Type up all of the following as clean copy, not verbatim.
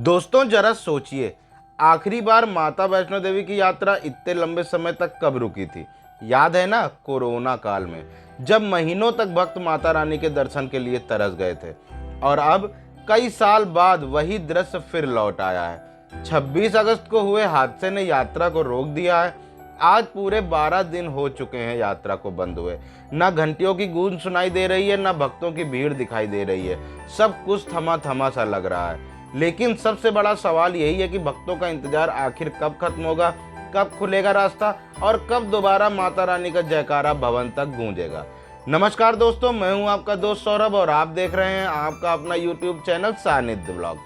दोस्तों जरा सोचिए, आखिरी बार माता वैष्णो देवी की यात्रा इतने लंबे समय तक कब रुकी थी। याद है ना, कोरोना काल में, जब महीनों तक भक्त माता रानी के दर्शन के लिए तरस गए थे। और अब कई साल बाद वही दृश्य फिर लौट आया है। 26 अगस्त को हुए हादसे ने यात्रा को रोक दिया है। आज पूरे 12 दिन हो चुके हैं यात्रा को बंद हुए। न घंटियों की गूंज सुनाई दे रही है, न भक्तों की भीड़ दिखाई दे रही है। सब कुछ थमा थमा सा लग रहा है। लेकिन सबसे बड़ा सवाल यही है कि भक्तों का इंतजार आखिर कब खत्म होगा, कब खुलेगा रास्ता और कब दोबारा माता रानी का जयकारा भवन तक गूंजेगा। नमस्कार दोस्तों, मैं हूं आपका दोस्त सौरभ और आप देख रहे हैं आपका अपना YouTube चैनल सानिध्य ब्लॉग।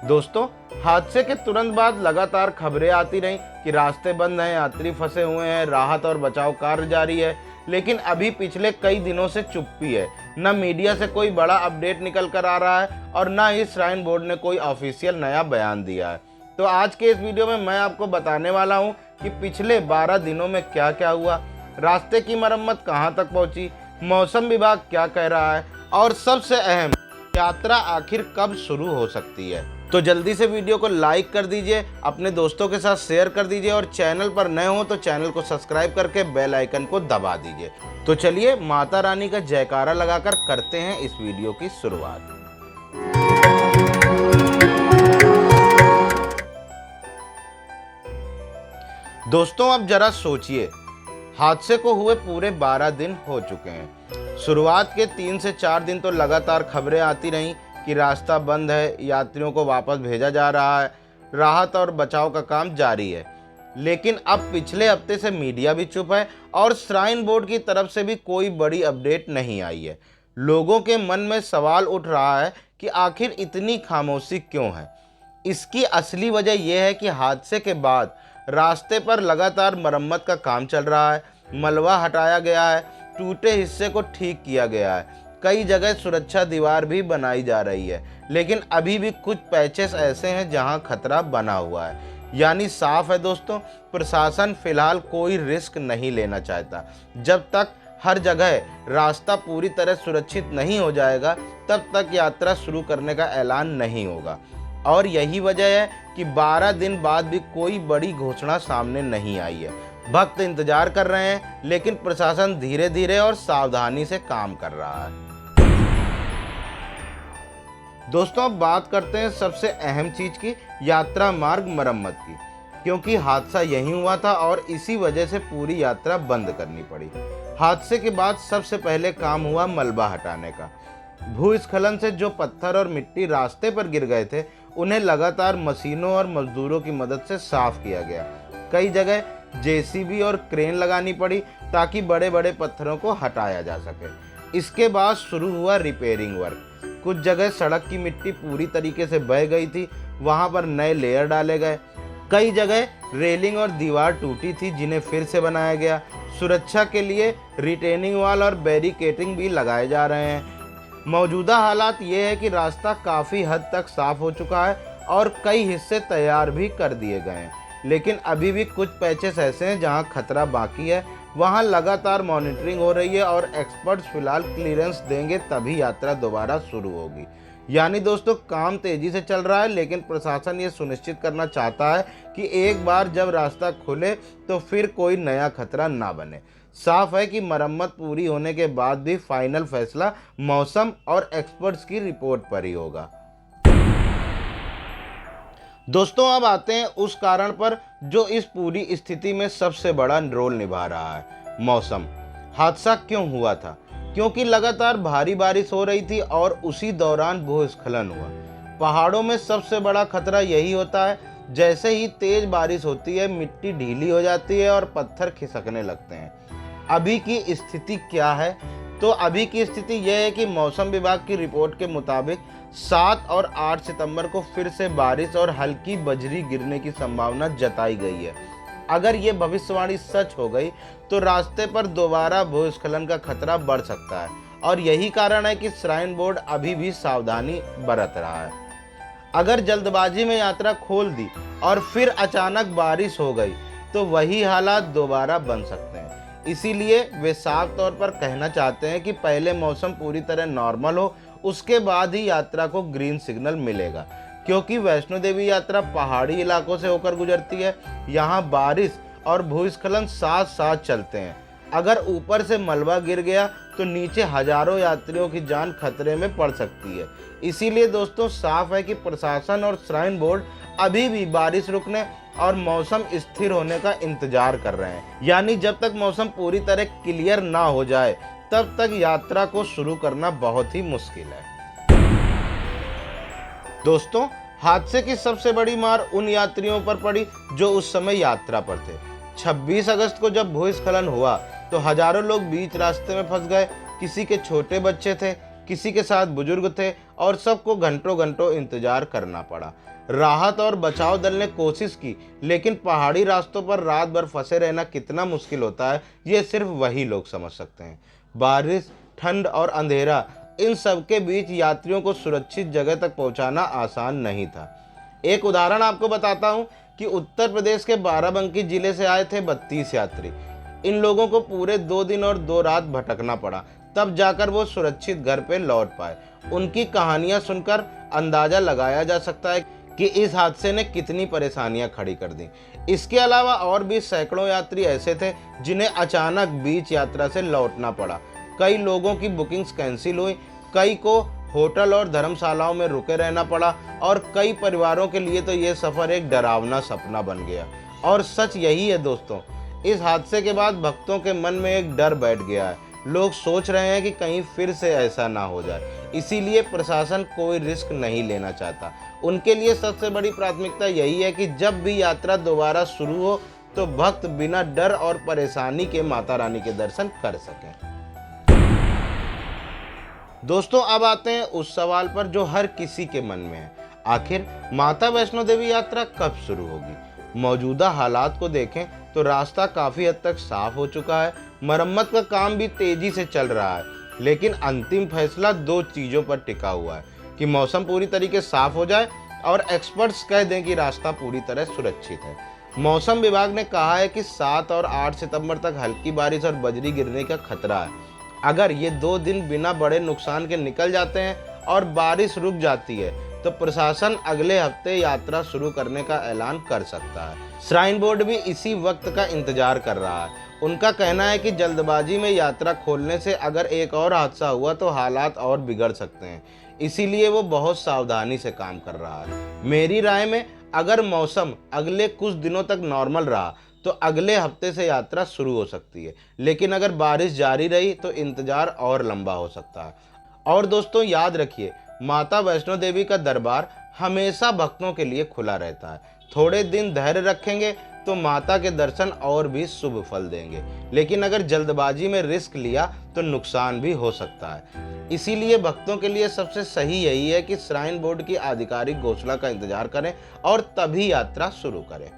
दोस्तों, हादसे के तुरंत बाद लगातार खबरें आती रहीं कि रास्ते बंद हैं, यात्री फंसे हुए हैं, राहत और बचाव कार्य जारी है। लेकिन अभी पिछले कई दिनों से चुप्पी है। न मीडिया से कोई बड़ा अपडेट निकल कर आ रहा है और न ही श्राइन बोर्ड ने कोई ऑफिशियल नया बयान दिया है। तो आज के इस वीडियो में मैं आपको बताने वाला हूं कि पिछले 12 दिनों में क्या क्या हुआ, रास्ते की मरम्मत कहां तक पहुंची, मौसम विभाग क्या कह रहा है और सबसे अहम, यात्रा आखिर कब शुरू हो सकती है। तो जल्दी से वीडियो को लाइक कर दीजिए, अपने दोस्तों के साथ शेयर कर दीजिए और चैनल पर नए हो तो चैनल को सब्सक्राइब करके बेल आइकन को दबा दीजिए। तो चलिए माता रानी का जयकारा लगाकर करते हैं इस वीडियो की शुरुआत। दोस्तों अब जरा सोचिए, हादसे को हुए पूरे 12 दिन हो चुके हैं। शुरुआत के 3 से 4 दिन तो लगातार खबरें आती रहीं कि रास्ता बंद है, यात्रियों को वापस भेजा जा रहा है, राहत और बचाव का काम जारी है। लेकिन अब पिछले हफ्ते से मीडिया भी चुप है और श्राइन बोर्ड की तरफ से भी कोई बड़ी अपडेट नहीं आई है। लोगों के मन में सवाल उठ रहा है कि आखिर इतनी खामोशी क्यों है। इसकी असली वजह यह है कि हादसे के बाद रास्ते पर लगातार मरम्मत का काम चल रहा है। मलबा हटाया गया है, टूटे हिस्से को ठीक किया गया है, कई जगह सुरक्षा दीवार भी बनाई जा रही है। लेकिन अभी भी कुछ पैचेस ऐसे हैं जहां खतरा बना हुआ है। यानी साफ है दोस्तों, प्रशासन फिलहाल कोई रिस्क नहीं लेना चाहता। जब तक हर जगह रास्ता पूरी तरह सुरक्षित नहीं हो जाएगा तब तक यात्रा शुरू करने का ऐलान नहीं होगा। और यही वजह है कि 12 दिन बाद भी कोई बड़ी घोषणा सामने नहीं आई है। भक्त इंतजार कर रहे हैं, लेकिन प्रशासन धीरे धीरे और सावधानी से काम कर रहा है। दोस्तों अब बात करते हैं सबसे अहम चीज की, यात्रा मार्ग मरम्मत की। क्योंकि हादसा यहीं हुआ था और इसी वजह से पूरी यात्रा बंद करनी पड़ी। हादसे के बाद सबसे पहले काम हुआ मलबा हटाने का। भूस्खलन से जो पत्थर और मिट्टी रास्ते पर गिर गए थे उन्हें लगातार मशीनों और मजदूरों की मदद से साफ किया गया। कई जगह जेसीबी और क्रेन लगानी पड़ी ताकि बड़े बड़े पत्थरों को हटाया जा सके। इसके बाद शुरू हुआ रिपेयरिंग वर्क। कुछ जगह सड़क की मिट्टी पूरी तरीके से बह गई थी, वहां पर नए लेयर डाले गए। कई जगह रेलिंग और दीवार टूटी थी जिन्हें फिर से बनाया गया। सुरक्षा के लिए रिटेनिंग वॉल और बैरिकेडिंग भी लगाए जा रहे हैं। मौजूदा हालात ये है कि रास्ता काफ़ी हद तक साफ हो चुका है और कई हिस्से तैयार भी कर दिए गए हैं। लेकिन अभी भी कुछ पैचेस ऐसे हैं जहां खतरा बाकी है। वहां लगातार मॉनिटरिंग हो रही है और एक्सपर्ट्स फिलहाल क्लियरेंस देंगे तभी यात्रा दोबारा शुरू होगी। यानी दोस्तों काम तेजी से चल रहा है, लेकिन प्रशासन ये सुनिश्चित करना चाहता है कि एक बार जब रास्ता खुले तो फिर कोई नया खतरा ना बने। साफ है कि मरम्मत पूरी होने के बाद भी फाइनल फैसला मौसम और एक्सपर्ट्स की रिपोर्ट पर ही होगा। दोस्तों अब आते हैं उस कारण पर जो इस पूरी स्थिति में सबसे बड़ा रोल निभा रहा है, मौसम। हादसा क्यों हुआ था? क्योंकि लगातार भारी बारिश हो रही थी और उसी दौरान भूस्खलन हुआ। पहाड़ों में सबसे बड़ा खतरा यही होता है, जैसे ही तेज बारिश होती है मिट्टी ढीली हो जाती है और पत्थर खिसकने लगते हैं। अभी की स्थिति क्या है? तो अभी की स्थिति यह है कि मौसम विभाग की रिपोर्ट के मुताबिक 7 और 8 सितंबर को फिर से बारिश और हल्की बजरी गिरने की संभावना जताई गई है। अगर ये भविष्यवाणी सच हो गई तो रास्ते पर दोबारा भूस्खलन का खतरा बढ़ सकता है और यही कारण है कि श्राइन बोर्ड अभी भी सावधानी बरत रहा है। अगर जल्दबाजी में यात्रा खोल दी और फिर अचानक बारिश हो गई तो वही हालात दोबारा बन सकते हैं। इसीलिए वे साफ तौर पर कहना चाहते हैं कि पहले मौसम पूरी तरह नॉर्मल हो, उसके बाद ही यात्रा को ग्रीन सिग्नल मिलेगा। क्योंकि वैष्णो देवी यात्रा पहाड़ी इलाकों से होकर गुजरती है। यहाँ बारिश और भूस्खलन साथ साथ चलते हैं। अगर ऊपर से मलबा गिर गया तो नीचे हजारों यात्रियों की जान खतरे में पड़ सकती है। इसीलिए दोस्तों साफ है कि प्रशासन और श्राइन बोर्ड अभी भी बारिश रुकने और मौसम स्थिर होने का इंतजार कर रहे हैं। यानी जब तक मौसम पूरी तरह क्लियर ना हो जाए तब तक यात्रा को शुरू करना बहुत ही मुश्किल है। दोस्तों हादसे की सबसे बड़ी मार उन यात्रियों पर पड़ी जो उस समय यात्रा पर थे। 26 अगस्त को जब भूस्खलन हुआ तो हजारों लोग बीच रास्ते में फंस गए। किसी के छोटे बच्चे थे, किसी के साथ बुजुर्ग थे और सबको घंटों घंटों इंतजार करना पड़ा। राहत और बचाव दल ने कोशिश की, लेकिन पहाड़ी रास्तों पर रात भर फंसे रहना कितना मुश्किल होता है ये सिर्फ वही लोग समझ सकते हैं। बारिश, ठंड और अंधेरा, इन सब के बीच यात्रियों को सुरक्षित जगह तक पहुंचाना आसान नहीं था। एक उदाहरण आपको बताता हूं कि उत्तर प्रदेश के बाराबंकी जिले से आए थे 32 यात्री। इन लोगों को पूरे 2 दिन और 2 रात भटकना पड़ा, तब जाकर वो सुरक्षित घर पे लौट पाए। उनकी कहानियां सुनकर अंदाजा लगाया जा सकता है कि इस हादसे ने कितनी परेशानियां खड़ी कर दी। इसके अलावा और भी सैकड़ों यात्री ऐसे थे जिन्हें अचानक बीच यात्रा से लौटना पड़ा। कई लोगों की बुकिंग्स कैंसिल हुई, कई को होटल और धर्मशालाओं में रुके रहना पड़ा और कई परिवारों के लिए तो ये सफ़र एक डरावना सपना बन गया। और सच यही है दोस्तों, इस हादसे के बाद भक्तों के मन में एक डर बैठ गया है। लोग सोच रहे हैं कि कहीं फिर से ऐसा ना हो जाए। इसीलिए प्रशासन कोई रिस्क नहीं लेना चाहता। उनके लिए सबसे बड़ी प्राथमिकता यही है कि जब भी यात्रा दोबारा शुरू हो तो भक्त बिना डर और परेशानी के माता रानी के दर्शन कर सकें। दोस्तों अब आते हैं उस सवाल पर जो हर किसी के मन में है, आखिर माता वैष्णो देवी यात्रा कब शुरू होगी। मौजूदा हालात को देखें तो रास्ता काफ़ी हद तक साफ हो चुका है, मरम्मत का काम भी तेजी से चल रहा है, लेकिन अंतिम फैसला 2 चीज़ों पर टिका हुआ है कि मौसम पूरी तरीके साफ हो जाए और एक्सपर्ट्स कह दें कि रास्ता पूरी तरह सुरक्षित है। मौसम विभाग ने कहा है कि 7 और 8 सितंबर तक हल्की बारिश और बजरी गिरने का खतरा है। अगर ये 2 दिन बिना बड़े नुकसान के निकल जाते हैं और बारिश रुक जाती है तो प्रशासन अगले हफ्ते यात्रा शुरू करने का ऐलान कर सकता है। श्राइन बोर्ड भी इसी वक्त का इंतजार कर रहा है। उनका कहना है कि जल्दबाजी में यात्रा खोलने से अगर एक और हादसा हुआ तो हालात और बिगड़ सकते हैं, इसीलिए वो बहुत सावधानी से काम कर रहा है। मेरी राय में अगर मौसम अगले कुछ दिनों तक नॉर्मल रहा तो अगले हफ्ते से यात्रा शुरू हो सकती है, लेकिन अगर बारिश जारी रही तो इंतजार और लंबा हो सकता है। और दोस्तों याद रखिए, माता वैष्णो देवी का दरबार हमेशा भक्तों के लिए खुला रहता है। थोड़े दिन धैर्य रखेंगे तो माता के दर्शन और भी शुभ फल देंगे, लेकिन अगर जल्दबाजी में रिस्क लिया तो नुकसान भी हो सकता है। इसीलिए भक्तों के लिए सबसे सही यही है कि श्राइन बोर्ड की आधिकारिक घोषणा का इंतजार करें और तभी यात्रा शुरू करें।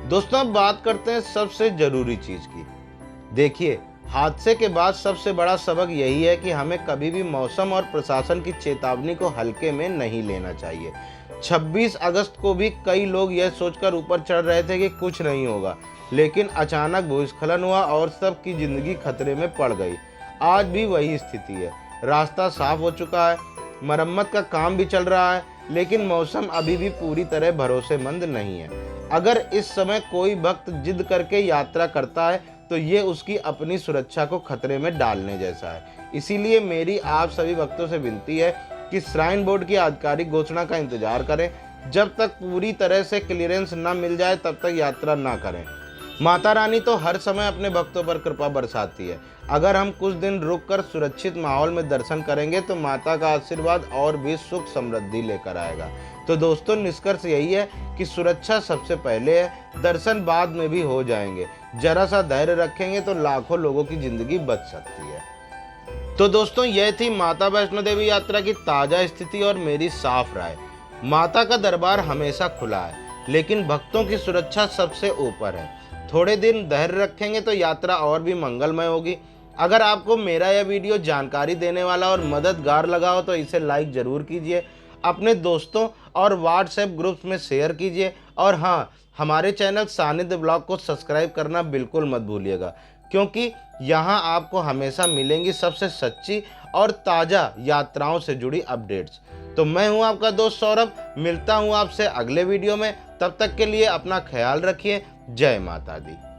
दोस्तों अब बात करते हैं सबसे जरूरी चीज की। देखिए, हादसे के बाद सबसे बड़ा सबक यही है कि हमें कभी भी मौसम और प्रशासन की चेतावनी को हल्के में नहीं लेना चाहिए। 26 अगस्त को भी कई लोग यह सोचकर ऊपर चढ़ रहे थे कि कुछ नहीं होगा, लेकिन अचानक भूस्खलन हुआ और सबकी जिंदगी खतरे में पड़ गई। आज भी वही स्थिति है। रास्ता साफ हो चुका है, मरम्मत का काम भी चल रहा है, लेकिन मौसम अभी भी पूरी तरह भरोसेमंद नहीं है। अगर इस समय कोई भक्त जिद करके यात्रा करता है तो ये उसकी अपनी सुरक्षा को खतरे में डालने जैसा है। इसीलिए मेरी आप सभी भक्तों से विनती है कि श्राइन बोर्ड की आधिकारिक घोषणा का इंतजार करें। जब तक पूरी तरह से क्लियरेंस न मिल जाए तब तक यात्रा ना करें। माता रानी तो हर समय अपने भक्तों पर कृपा बरसाती है। अगर हम कुछ दिन रुककर सुरक्षित माहौल में दर्शन करेंगे तो माता का आशीर्वाद और भी सुख समृद्धि लेकर आएगा। तो दोस्तों निष्कर्ष यही है कि सुरक्षा सबसे पहले है, दर्शन बाद में भी हो जाएंगे। जरा सा धैर्य रखेंगे तो लाखों लोगों की जिंदगी बच सकती है। तो दोस्तों यह थी माता वैष्णो देवी यात्रा की ताज़ा स्थिति और मेरी साफ राय। माता का दरबार हमेशा खुला है, लेकिन भक्तों की सुरक्षा सबसे ऊपर है। थोड़े दिन धैर्य रखेंगे तो यात्रा और भी मंगलमय होगी। अगर आपको मेरा यह वीडियो जानकारी देने वाला और मददगार लगा हो तो इसे लाइक ज़रूर कीजिए, अपने दोस्तों और व्हाट्सएप ग्रुप्स में शेयर कीजिए, और हाँ, हमारे चैनल सानिध्य ब्लॉग को सब्सक्राइब करना बिल्कुल मत भूलिएगा, क्योंकि यहाँ आपको हमेशा मिलेंगी सबसे सच्ची और ताज़ा यात्राओं से जुड़ी अपडेट्स। तो मैं हूं आपका दोस्त सौरभ, मिलता हूं आपसे अगले वीडियो में। तब तक के लिए अपना ख्याल रखिए। जय माता दी।